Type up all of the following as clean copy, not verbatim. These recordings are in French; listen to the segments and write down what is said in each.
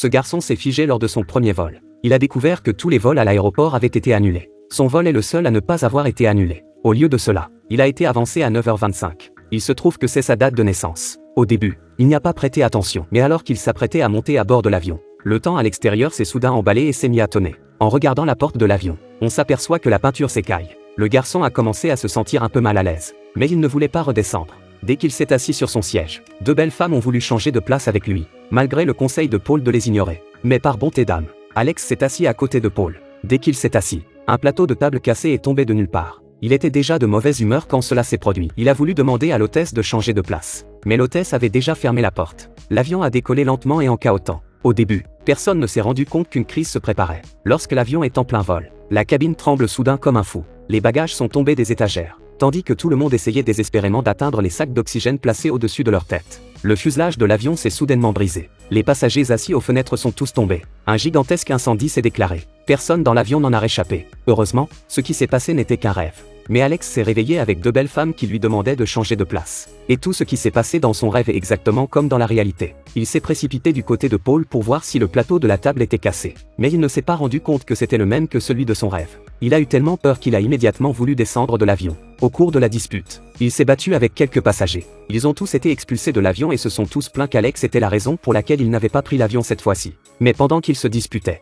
Ce garçon s'est figé lors de son premier vol. Il a découvert que tous les vols à l'aéroport avaient été annulés. Son vol est le seul à ne pas avoir été annulé. Au lieu de cela, il a été avancé à 9h25. Il se trouve que c'est sa date de naissance. Au début, il n'y a pas prêté attention, mais alors qu'il s'apprêtait à monter à bord de l'avion, le temps à l'extérieur s'est soudain emballé et s'est mis à tonner. En regardant la porte de l'avion, on s'aperçoit que la peinture s'écaille. Le garçon a commencé à se sentir un peu mal à l'aise, mais il ne voulait pas redescendre. Dès qu'il s'est assis sur son siège, deux belles femmes ont voulu changer de place avec lui, malgré le conseil de Paul de les ignorer. Mais par bonté d'âme, Alex s'est assis à côté de Paul. Dès qu'il s'est assis, un plateau de table cassé est tombé de nulle part. Il était déjà de mauvaise humeur quand cela s'est produit. Il a voulu demander à l'hôtesse de changer de place, mais l'hôtesse avait déjà fermé la porte. L'avion a décollé lentement et en cahotant. Au début, personne ne s'est rendu compte qu'une crise se préparait. Lorsque l'avion est en plein vol, la cabine tremble soudain comme un fou. Les bagages sont tombés des étagères, tandis que tout le monde essayait désespérément d'atteindre les sacs d'oxygène placés au-dessus de leur tête. Le fuselage de l'avion s'est soudainement brisé. Les passagers assis aux fenêtres sont tous tombés. Un gigantesque incendie s'est déclaré. Personne dans l'avion n'en a réchappé. Heureusement, ce qui s'est passé n'était qu'un rêve. Mais Alex s'est réveillé avec deux belles femmes qui lui demandaient de changer de place. Et tout ce qui s'est passé dans son rêve est exactement comme dans la réalité. Il s'est précipité du côté de Paul pour voir si le plateau de la table était cassé. Mais il ne s'est pas rendu compte que c'était le même que celui de son rêve. Il a eu tellement peur qu'il a immédiatement voulu descendre de l'avion. Au cours de la dispute, il s'est battu avec quelques passagers. Ils ont tous été expulsés de l'avion et se sont tous plaints qu'Alex était la raison pour laquelle il n'avait pas pris l'avion cette fois-ci. Mais pendant qu'ils se disputaient,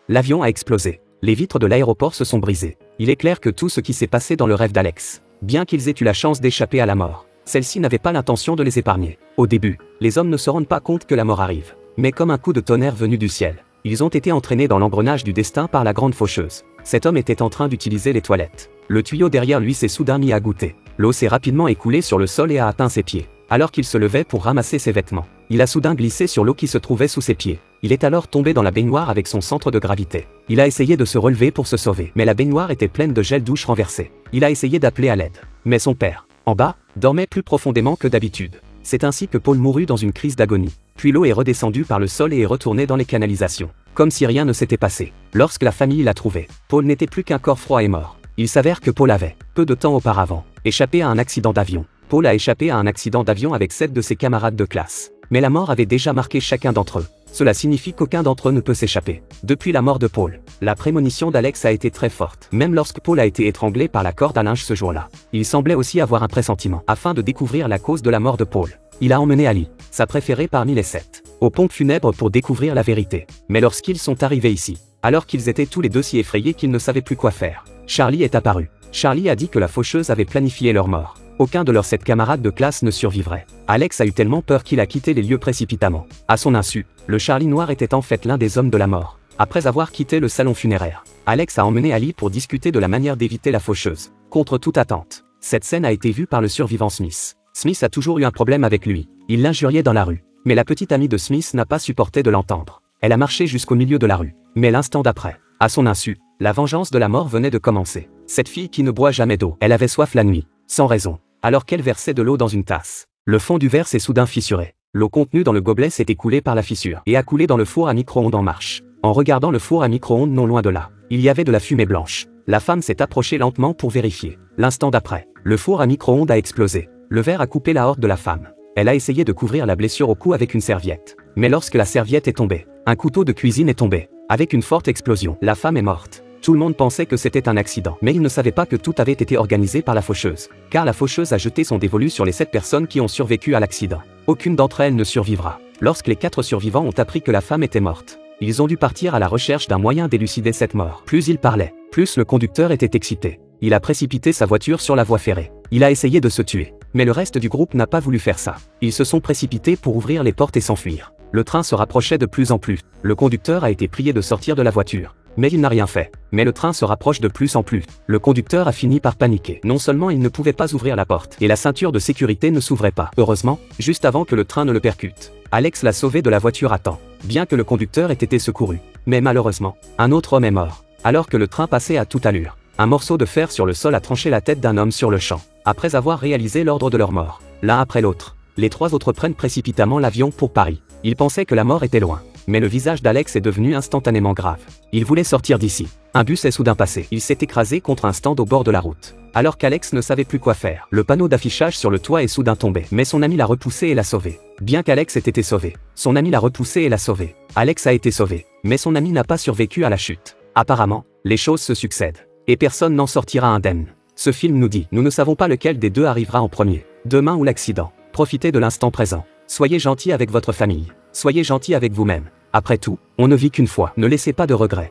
l'avion a explosé. Les vitres de l'aéroport se sont brisées. Il est clair que tout ce qui s'est passé dans le rêve d'Alex, bien qu'ils aient eu la chance d'échapper à la mort, celle-ci n'avait pas l'intention de les épargner. Au début, les hommes ne se rendent pas compte que la mort arrive. Mais comme un coup de tonnerre venu du ciel, ils ont été entraînés dans l'engrenage du destin par la grande faucheuse. Cet homme était en train d'utiliser les toilettes. Le tuyau derrière lui s'est soudain mis à goutter. L'eau s'est rapidement écoulée sur le sol et a atteint ses pieds. Alors qu'il se levait pour ramasser ses vêtements, il a soudain glissé sur l'eau qui se trouvait sous ses pieds. Il est alors tombé dans la baignoire avec son centre de gravité. Il a essayé de se relever pour se sauver, mais la baignoire était pleine de gel douche renversé. Il a essayé d'appeler à l'aide, mais son père, en bas, dormait plus profondément que d'habitude. C'est ainsi que Paul mourut dans une crise d'agonie. Puis l'eau est redescendue par le sol et est retournée dans les canalisations, comme si rien ne s'était passé. Lorsque la famille l'a trouvé, Paul n'était plus qu'un corps froid et mort. Il s'avère que Paul avait, peu de temps auparavant, échappé à un accident d'avion. Paul a échappé à un accident d'avion avec 7 de ses camarades de classe. Mais la mort avait déjà marqué chacun d'entre eux. Cela signifie qu'aucun d'entre eux ne peut s'échapper. Depuis la mort de Paul, la prémonition d'Alex a été très forte. Même lorsque Paul a été étranglé par la corde à linge ce jour-là, il semblait aussi avoir un pressentiment. Afin de découvrir la cause de la mort de Paul, il a emmené Ali, sa préférée parmi les 7, aux pompes funèbres pour découvrir la vérité. Mais lorsqu'ils sont arrivés ici, alors qu'ils étaient tous les deux si effrayés qu'ils ne savaient plus quoi faire, Charlie est apparu. Charlie a dit que la faucheuse avait planifié leur mort. Aucun de leurs 7 camarades de classe ne survivrait. Alex a eu tellement peur qu'il a quitté les lieux précipitamment. À son insu, le Charlie noir était en fait l'un des hommes de la mort. Après avoir quitté le salon funéraire, Alex a emmené Ali pour discuter de la manière d'éviter la faucheuse. Contre toute attente, cette scène a été vue par le survivant Smith. Smith a toujours eu un problème avec lui. Il l'injuriait dans la rue. Mais la petite amie de Smith n'a pas supporté de l'entendre. Elle a marché jusqu'au milieu de la rue. Mais l'instant d'après, à son insu, la vengeance de la mort venait de commencer. Cette fille qui ne boit jamais d'eau, elle avait soif la nuit, sans raison, alors qu'elle versait de l'eau dans une tasse. Le fond du verre s'est soudain fissuré. L'eau contenue dans le gobelet s'est écoulée par la fissure et a coulé dans le four à micro-ondes en marche. En regardant le four à micro-ondes non loin de là, il y avait de la fumée blanche. La femme s'est approchée lentement pour vérifier. L'instant d'après, le four à micro-ondes a explosé. Le verre a coupé la horte de la femme. Elle a essayé de couvrir la blessure au cou avec une serviette. Mais lorsque la serviette est tombée, un couteau de cuisine est tombé. Avec une forte explosion, la femme est morte. Tout le monde pensait que c'était un accident, mais ils ne savaient pas que tout avait été organisé par la faucheuse. Car la faucheuse a jeté son dévolu sur les 7 personnes qui ont survécu à l'accident. Aucune d'entre elles ne survivra. Lorsque les 4 survivants ont appris que la femme était morte, ils ont dû partir à la recherche d'un moyen d'élucider cette mort. Plus il parlait, plus le conducteur était excité. Il a précipité sa voiture sur la voie ferrée. Il a essayé de se tuer. Mais le reste du groupe n'a pas voulu faire ça. Ils se sont précipités pour ouvrir les portes et s'enfuir. Le train se rapprochait de plus en plus. Le conducteur a été prié de sortir de la voiture. Mais il n'a rien fait. Mais le train se rapproche de plus en plus. Le conducteur a fini par paniquer. Non seulement il ne pouvait pas ouvrir la porte, et la ceinture de sécurité ne s'ouvrait pas. Heureusement, juste avant que le train ne le percute, Alex l'a sauvé de la voiture à temps, bien que le conducteur ait été secouru. Mais malheureusement, un autre homme est mort. Alors que le train passait à toute allure, un morceau de fer sur le sol a tranché la tête d'un homme sur le champ. Après avoir réalisé l'ordre de leur mort, l'un après l'autre, les 3 autres prennent précipitamment l'avion pour Paris. Ils pensaient que la mort était loin. Mais le visage d'Alex est devenu instantanément grave. Il voulait sortir d'ici. Un bus est soudain passé. Il s'est écrasé contre un stand au bord de la route. alors qu'Alex ne savait plus quoi faire. Le panneau d'affichage sur le toit est soudain tombé, mais son ami l'a repoussé et l'a sauvé. Bien qu'Alex ait été sauvé, son ami l'a repoussé et l'a sauvé. Alex a été sauvé, mais son ami n'a pas survécu à la chute. Apparemment, les choses se succèdent, et personne n'en sortira indemne. Ce film nous dit, nous ne savons pas lequel des deux arrivera en premier, demain ou l'accident. Profitez de l'instant présent. Soyez gentil avec votre famille. Soyez gentil avec vous-même. Après tout, on ne vit qu'une fois. Ne laissez pas de regrets.